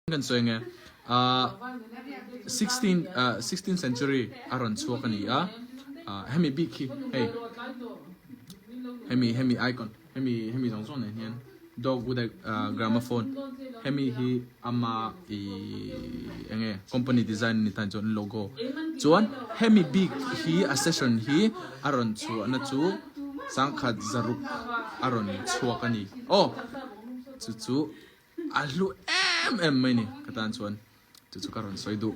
kan so nge 16th century aron chuak ani a hemi big hi hemi icon hemi dong song ne hian dog with a gramophone hemi hi ama enge company design ni tan jon logo chuan hemi big hi a session hi aron chu na chu sangkhat zaruk aron chuak ani chu alu mai ni katan chuan chu karon soidu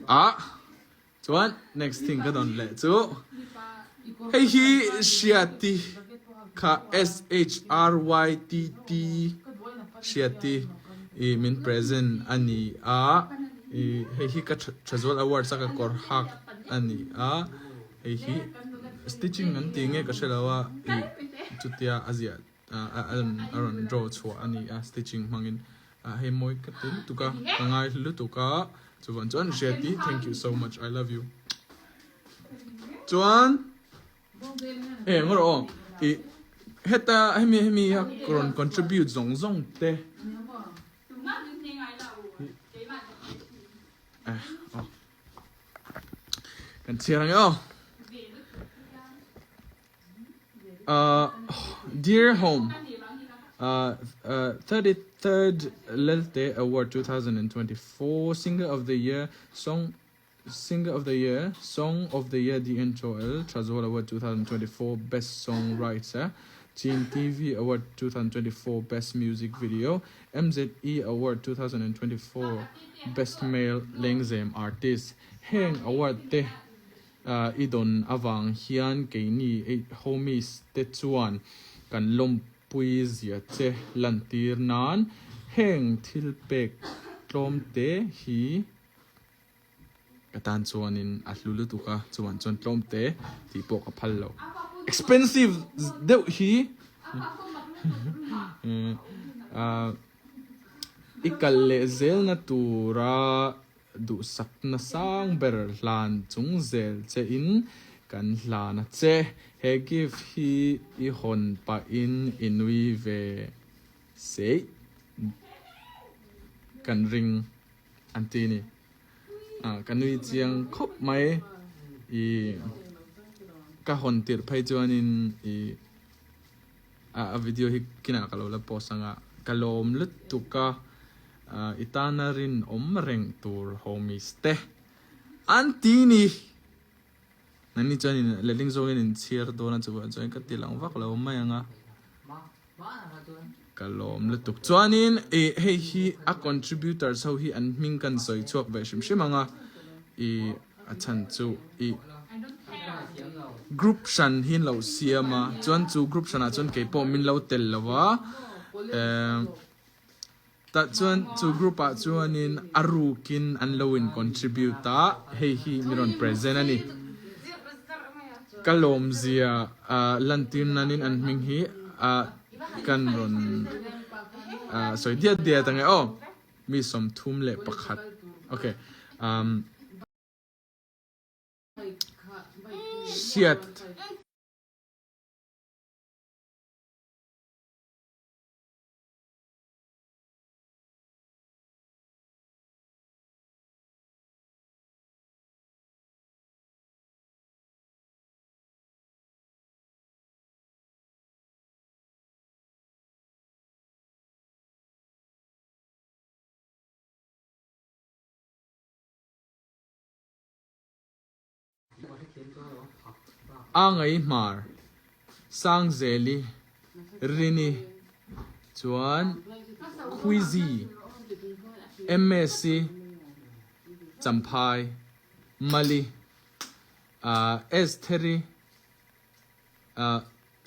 chuan next thing ka don le chu hei hi shiati kha SHRYTT shiati min present ani hei hi ka Trezor award saka kor hak ani hei hi stitching an ti nge ka shelawa chutia azia aron draw chua ani stitching mangin hei moi ka tin tuka kangai lu tuka chuan shiati thank you so much I love you chuan ngoro heta hemi ha kron contribute zong te kan chiarang dear home 33rd Lelte Award 2024 Singer of the Year Song of the Year DN Joel Trezor Award 2024 Best Songwriter Gene TV Award 2024 Best Music Video MZE Award 2024 Best Male Lengzem Artist Heng Award te idon awang hian keini homies te chuan kan lompui zia che lantir nan heng thilpek tlom te hi katan chuanin ahlulu tuka chuan tlom te ti pok a phal lo expensive deuh hi ikal le zel na tura du sak na sang ber hlan chung zel che in kan hlana che he give hi I hon pa inui ve sei kan ring antini kan nui chiang khop mai ka hon tir phai chuanin a video hi kina kalola posanga kalom lut tuka itanarin omreng tur homies te antini nani chuanin leling zongin in chiar dona chuwa chuan ka tilang vak lo mai anga kalom lutuk chuanin hei hi a contributor so hi an hming kan soi chuak ve shim anga a chan chu group shan hin lo siama chuan chu group shana chuan ke po min lo tel lawa ta chuan chu group a chuanin arukin an lo in contribute hei hi miron present ani kalom zia lantin nanin an hming hi kan ron soi dia tangai mi som thum le pakhat okay shit angai mar sang zeli rini chuan quizy MSc champhai mali S3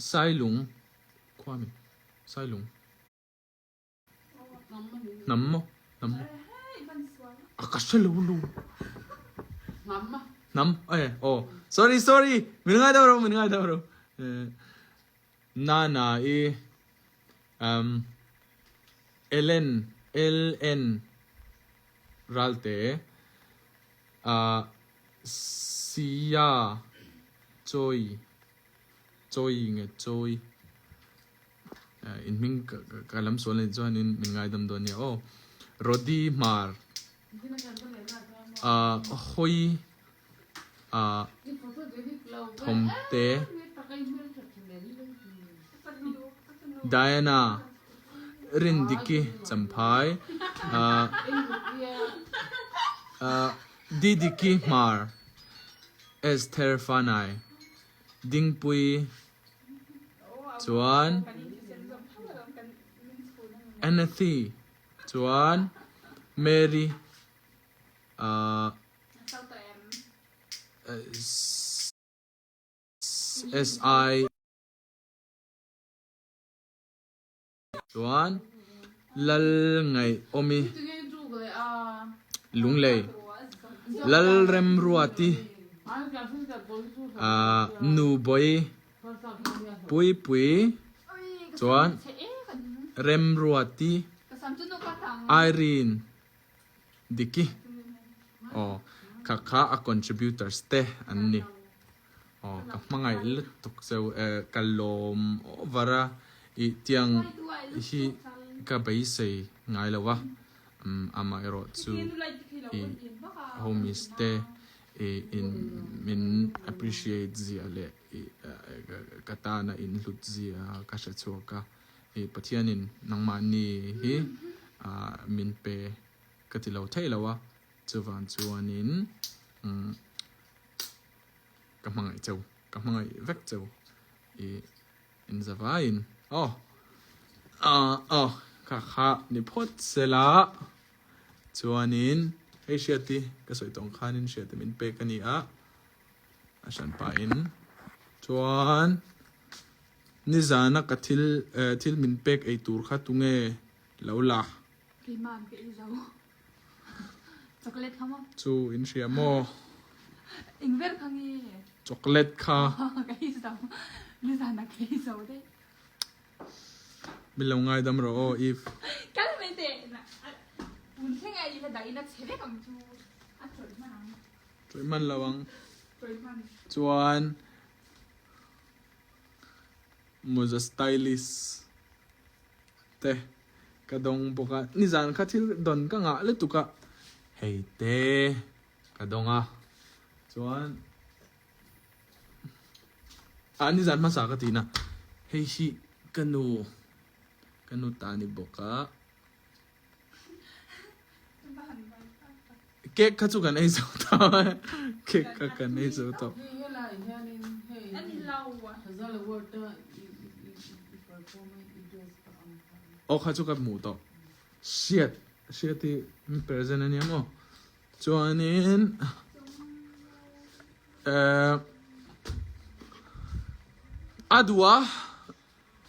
sailung kwami sailung nammo akashelu nam sorry mingai da bro nana LN ralte sia joy nge joy in ming kalam solen chuan in mingai dam don ya rodi mar hoi thom te Diana Rindiki Champai Didiki Mar Esther Fanai Dingpui Chuan Anathi Chuan Mary SI Chuan Lal Ngai Omi Lung Lei Lal Rem Ruati Nu Boy Pui Pui Chuan Rem Ruati Irene Diki oh kaka a contributors te anni oh ka mangai lutuk so kalom vara I tiang hi ka bai sei ngai lawa ama ero chu I homies te in min appreciate zia le katana in lut zia ka sha chuka pathianin nangma ni hi min pe katilo thailawa chuwan chuanin kamangai chau kamangai vek chau in zavain oh kha ni phot sela chuanin hei shiati ka soi tong khanin shiati min pe kani a asan pa in chuan ni zana ka thil min pek ei tur kha tunge lola Kiman ke izau chocolate khamo chu in ria mo ingver khangi chocolate kha ka izau ni zana ke izau de bilongai dam ro if kalmente na untheng ai la dai na chebe kam chu a choi man lawang choi man chuan moza stylist te kadong boka nizan khathil don ka nga le tuka hei te kadonga chuan nizan ma sa ka tina hei hi kanu tani boka cake kha chu kan ei zo ta cake ka kan ei zo to ani lawa o kha chu ka mu to shit ti present ani mo chuanin adwa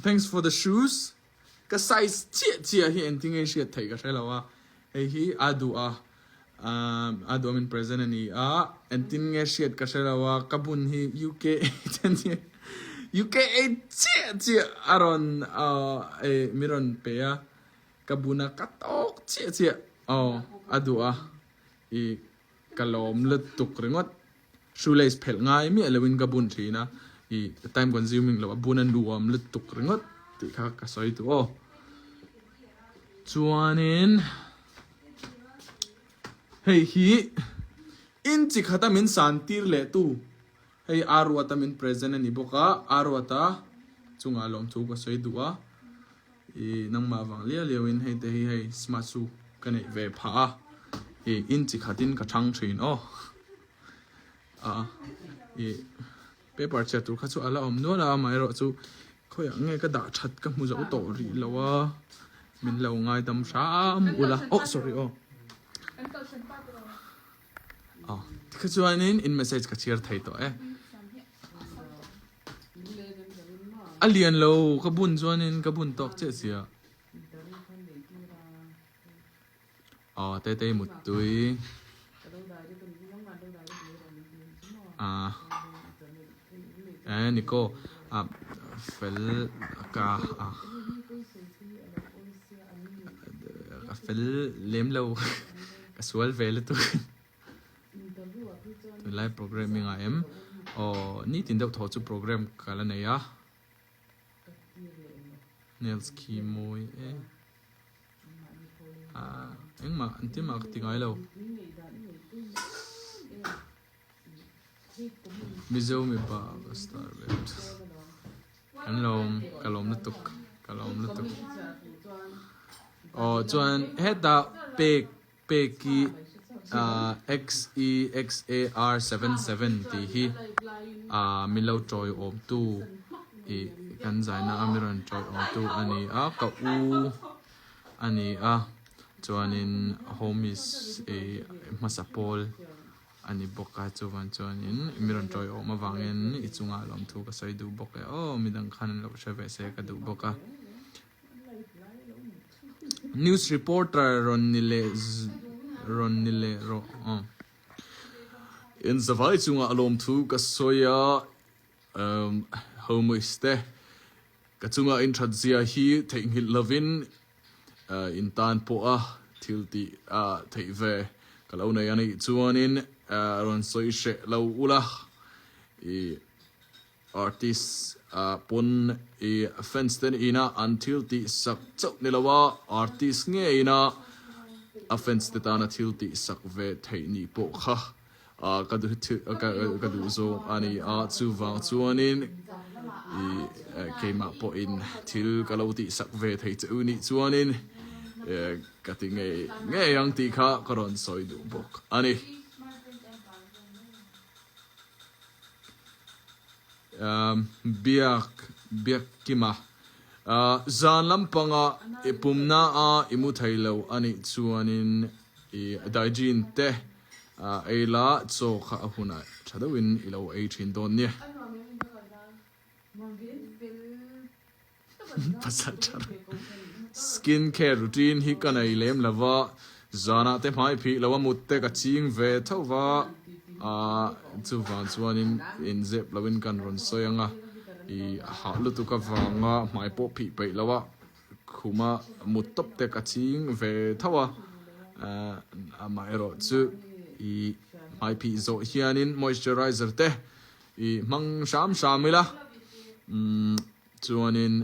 thanks for the shoes ka size chia hi ending ai shit thai ka thelawa hi adwa ado min present ani ending ai shit ka thelawa kabun hi UK UK chia aron miron peya kabuna katok chia adua I kalom le tuk ringot shoelace phel ngai mi alawin kabun thina I time consuming lo abunan duam le tuk ringot ti kha ka soi tu chuanin hei hi in chi khata min santir le tu hei arwata min present ani boka arwata chunga lom chu ka soi duwa nang ma wang lia lewin hei te hei smart su kane ve pha in chi khatin ka thang thin paper chat tu kha chu ala om no la mai ro chu khoi nge ka da that ka mu zo to ri lawa min lo ngai dam sam ula sorry ka chuanin in message ka share thai to alian lo kabun chuanin kabun tok che sia te mut tui niko fel ka fel lem lo ka sual vel tu live programming am ni tin deuh thaw chu program kala nei nails ki moi tim mà tiếng ai lâu Mizo mi ba star vet an lom kalom na tuk chuan heta ki XEXAR77 ti hi milo troi om tu I kan zaina amiran troi om tu ani ka u ani chuanin home is masapol ani boka chuan chuanin miron troi om awangin I chunga lom thu ka soi du boka midang khan lo shave se ka du boka news reporter ron nile ro in zavai chunga lom thu ka soya home is te ka chunga in thadzia hi thing hil lovin in tan po thilti theive kalau na yani chuanin ron soi she lo ula artist pon fence ten ina until ti sak chau nilawa artist nge ina offense te tana thil ti sak ve thei ni po kha kadu zo ani chu wang chuanin keima po in thil kalau ti sak ve thei chu ni chuanin kati nge yang ti kha karon soi du bok ani biak kima zan lampanga ipumna imu thailo ani chuanin daijin te eila cho kha huna thadawin ilo ei thin don ni pasachar skin care routine hi kanai lem lawa zana te mai phi lawa mutte ka ching ve thowa chu van chuanin in zep lawin kan ron soyanga ha lu tu ka wanga mai po phi pe lawa khuma mutop te ka ching ve thawa mai ro chu mai phi zo hianin moisturizer te mang sham shamila chuanin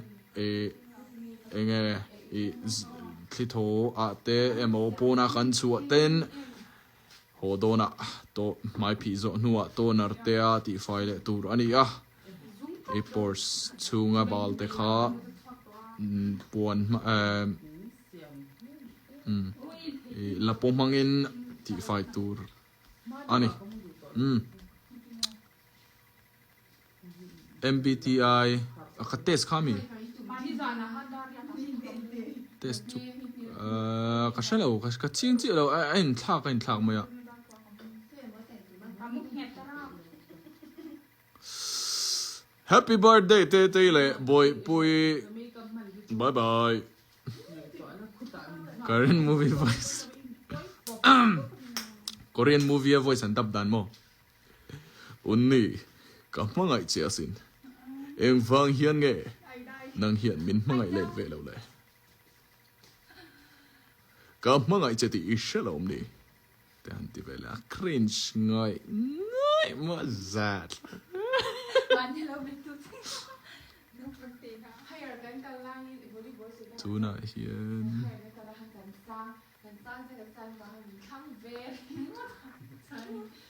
enge thitho te emo pona kan chu ten hodona to mai phi zo nuwa to narte ti file tur ani pores chunga bal te kha puan lapomangin ti file tur ani MBTI ka test khami test chu ka shalo ka ching chi lo in thak maya Happy birthday te le boy pui bye bye Korean movie voice Korean movie voice an tap dan mo unni ka mangai che asin em vang hian nge nang hian min mangai let ve lo le ka mangai che ti shalom ni tan ti vela cringe ngai ma zat Tuna hian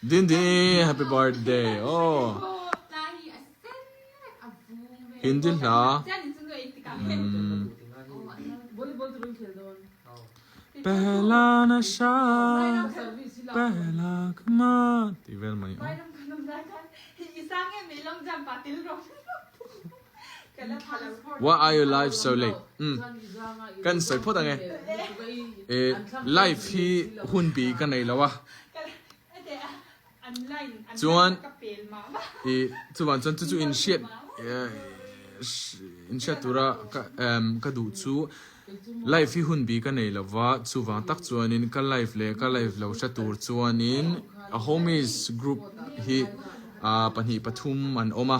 Dindi happy birthday Hindin na Pehla nasha Pehla kama Ti vel mai Why are your live so late? Kan soi phot ange live hi hun bi kan nei lawa chuan chuan chu in shet tura ka du chu live hi hun bi kan nei lawa chuwa tak chuan in ka live lo shatur chuan in a homies group hi panhi pathum an oma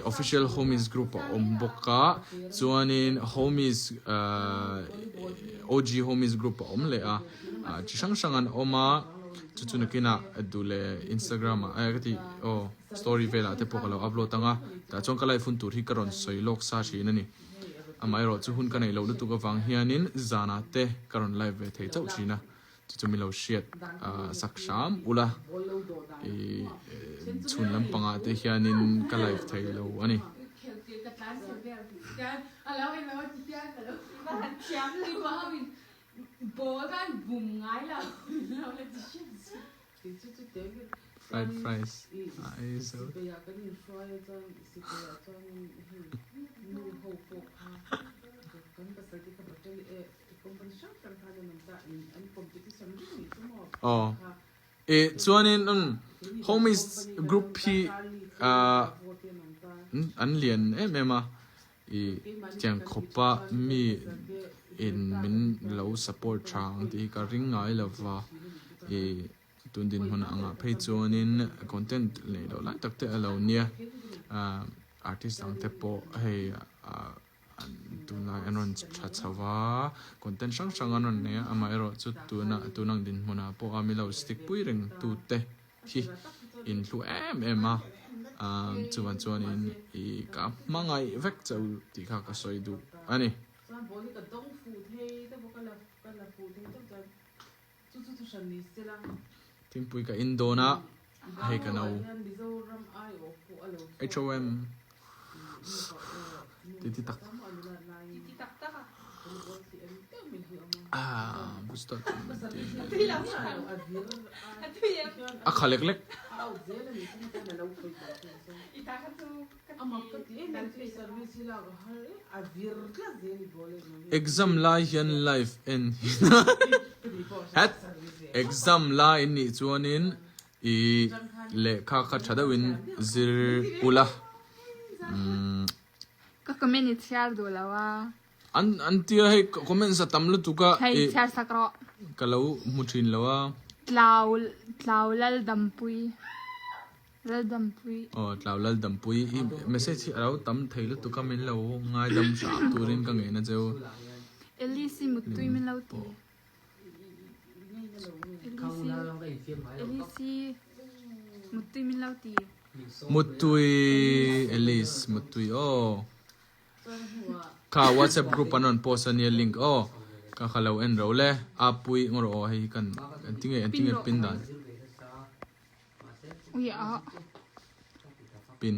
official homies group boka chuanin homies OG homies group le chang an oma chuchuna kina dule Instagram kati story vela te pokalo upload tanga ta chong kalai fun tur hi karon soilok sa chi nani amai ro chu hun ka nei lo lu tu ka wang hianin zana te karon live ve thei chau china chu mi lo shiat sak sham ula e chun lam panga te hianin ka live thei lo ani fried fries so oh chuanin homies group hi an lian em chang khopa mi in min lo support chang ti ka ring ngai lova tundin hona anga phei chuanin content le lo la takte alo nia artist ang te po hey tuna anon chachawa content sang anon ne ama ero chu tunang din hona po ami lo stick pui ring tu te hi in lu ema chuanin I ka mangai vek chau ti kha ka soi du ani timpui ka indona hei ka nau HOM titi tak busta khalek lek exam la hian life en hat exam la in ni chuanin le kha thadawin zir ula ka comment ni share do lawa an tia hei comment sa tamlu tuka hei share sakro kalau mutrin lawa tlau lal dampui oh tlau lal dampui message aro tam theilu tuka min lo ngai dam sha turin ka nge na cheu elisi mutui min lo ti elisi mutui min lo ti mutui Elise mutui oh ka WhatsApp group anon post ania link oh ka khalo en ro le apui ngor o hei kan antinge pin dan uya pin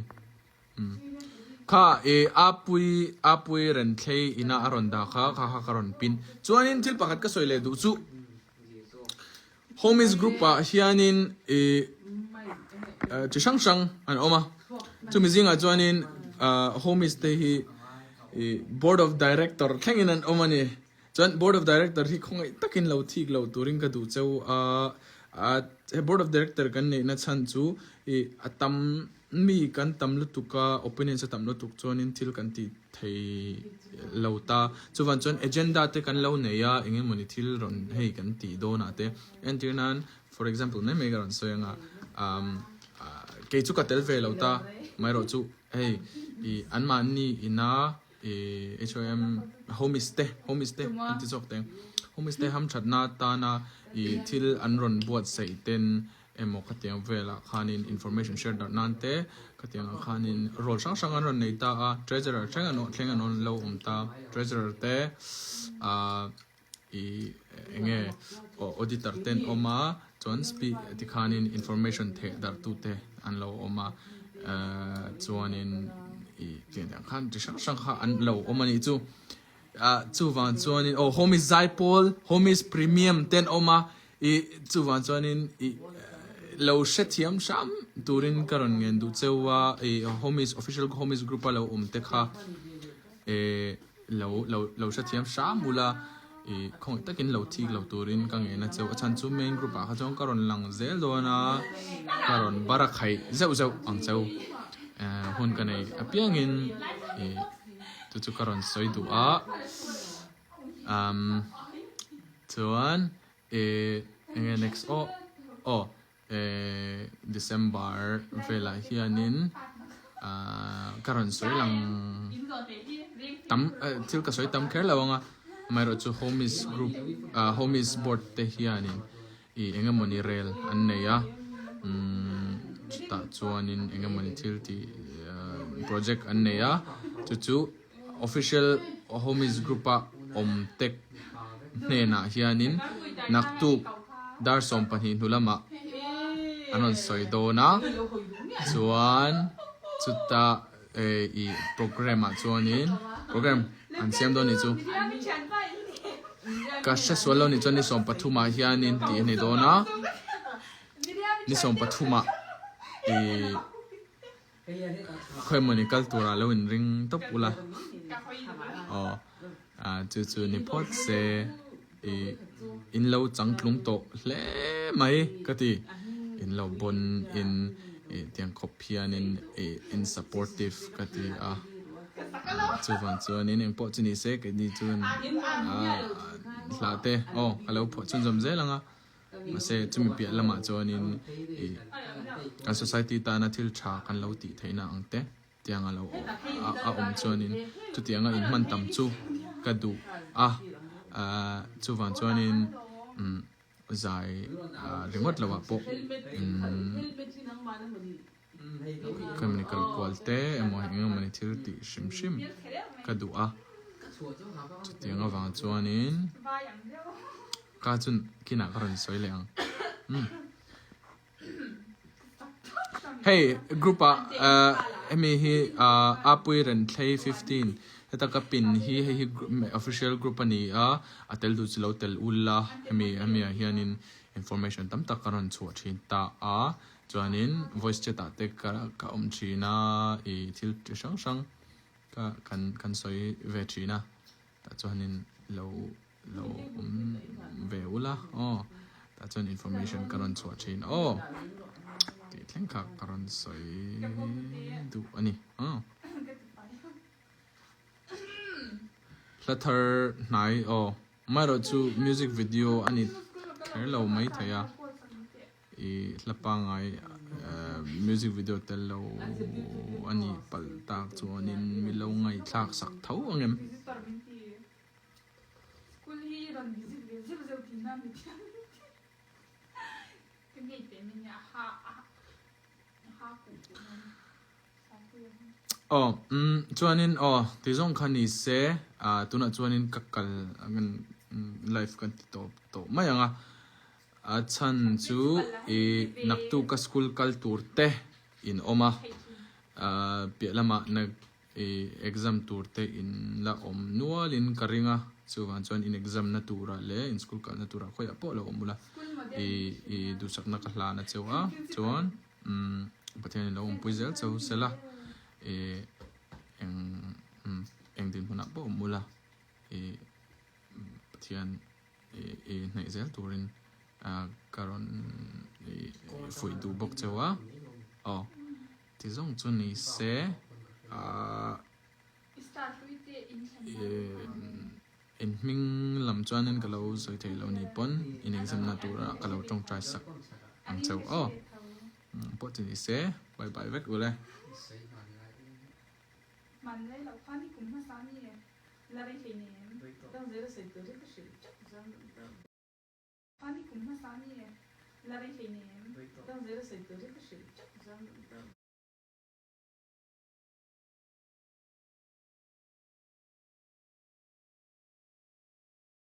ka apui ren thei ina aron da kha karon pin chuanin thil pakhat ka soile du chu homies group a hianin chi sang an oma chu mi zinga chuanin homies te hi board of director thengin an omani chuan board of director hi khongai takin lo thik lo turing ka du cheu board of director kan nei na chan chu atam mi kan tamlu tuka opinion sa tamlu tuk chuanin thil kan ti thei lota chuwan chuan agenda te kan lo neya enge moni thil ron hei kan ti do na te entirnan for example ne megaron soyanga ke chu ka tel ve lota mai ro chu hey anman ni ina HOM homestay anti sok te homestay ham thatna ta na thil anron buat sei ten emo khatiang vela khanin information share dar nante khatiang khanin role sang anron nei ta treasurer thlenga non lo umta treasurer te enge auditor ten oma chon speak ti khanin information the dar tu te an lo oma chuanin khan ti sang kha an lo omani chu chu wan chuanin homies zaipol homies premium ten oma chu wan chuanin lo shethiam sham turin karon ngen du chewa homies official homies group lo te kha lo shethiam sham mula khong takin lo thik lo turin ka nge na cheu achan chu main group a kha chong karon lang zel do na karon bara khai zeu ang cheu hun ka nei apiangin tu karon soi du a chuan next December vela hianin karon soi lang tam thil ka soi tam kher lawanga mai ro chu homies group homies board te hianin engamoni rel anneya ta chuanin engamoni thil ti project anneya chu official homies group a tek ne na hianin naktu dar som pani nulama anon soido na chuan chuta i program a chuanin program an siam do ni chu ka sha swalo ni chuan ni som pathuma hianin ti ni do na ni som pathuma i khoi mani cultura lo in ring top ula chu ni pot se in lo chang tlung to hle mai kati in lo bon in tiang khopian in supportive kati chu van chuan in po chuni se ke ni chun hlate alo pho chun jom zelanga mase chumi pia lama chuan in kan society ta na thil tha kan lo ti theina angte tiang alo chuan in chu tianga in man tam chu kadu chu van chuan in zai ringot lawa po chemical quality emo hinga mani thil ti shim kadu chu tianga wang chuan in ka chun kina karon soi leang hey group emi hi apui ren thlei 15 heta ka pin hi official group ani atel du chilo tel ulla emi hianin information tam tak karon chu thin ta chuanin voice chat a te ka thina I thil sang sang ka kan soi ve thina ta chuanin lo ve ula ta chuan information karon chu thin ti thleng kha karon soi du ani Later nai mai ro chu music video ani lo mai thaya lapangai music video tel lo ani pal tak chuanin mi lo ngai thlak sak tho angem school hi ron visit zeu thina mi ke ngai pe mi ha chuanin tizong khani se tuna chuanin kakal angan life kan to mai anga chan chu naktu ka school culture te in oma pialama nag exam tour te in la nualin karinga chuan chuan in exam na tura le in school ka na tura khoya po lo omula du sakna ka hla na chewa chuan pathian lo puizel chau sela eng din huna po mula pathian nei zel turin karon foi du bok chewa tizong chuni se in ming lam chuanin kalo soi thei lo ni pon in exam na tura kalo tong try sak ang chau po chuni se bye bye vek ule man lấy lẩu khoan thì cũng hơi sáng như là đây thì nè đang dưới là sấy tới cái sấy chắc khoan thì cũng hơi sáng như là đây thì nè đang dưới là sấy tới cái sấy chắc